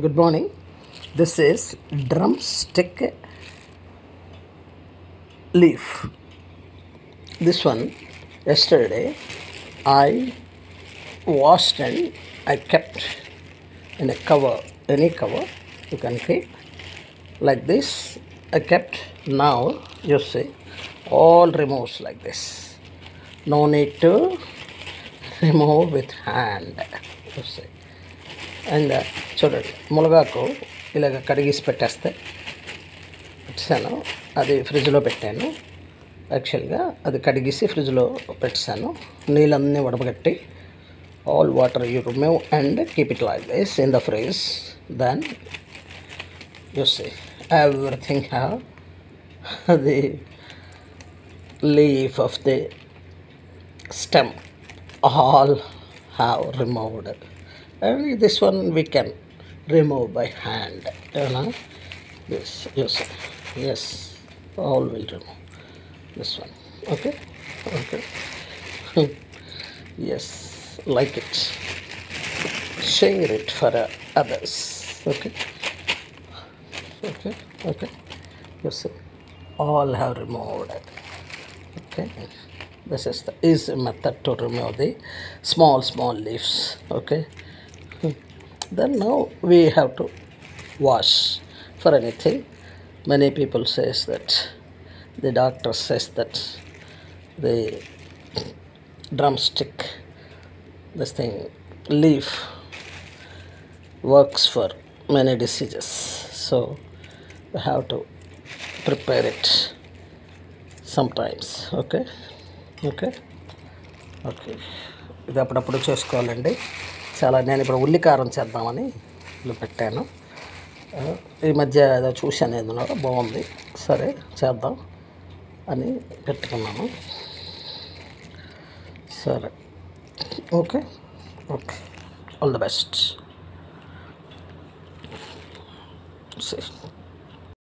Good morning. This is drumstick leaf. This one yesterday I washed and I kept in a cover, any cover you can keep like this. I kept. Now you see all removes like this. No need to remove with hand. You see. And చూడండి మునగాకు ఇలాగ కడిగేసి పెట్టాను. అది ఫ్రిడ్జ్లో పెట్టాను. యాక్చువల్గా అది కడిగేసి ఫ్రిడ్జ్లో పెట్టాను. నీళ్ళన్నీ వడబగట్టి all water you remove and keep it like this in the fridge. Then you see everything have the leaf of the stem all have removed, and this one we can remove by hand, this yes, yes, all will remove this one. Okay. Yes, like it, share it for others. Okay. You see all have removed. Okay, this is the easy method to remove the small leaves. Okay. Then now we have to wash for anything. Many people says that the doctor says that the drumstick, this thing leaf works for many diseases, so we have to prepare it sometimes. Okay. ఇది అప్పుడప్పుడు చేసుకోవాలండి. చాలా నేను ఇప్పుడు ఉల్లికారం చేద్దామని ఇలా పెట్టాను. ఈ మధ్య ఏదో చూశాను, ఏదో బాగుంది, సరే చేద్దాం అని పెట్టుకున్నాను. సరే, ఓకే, ఆల్ ది బెస్ట్.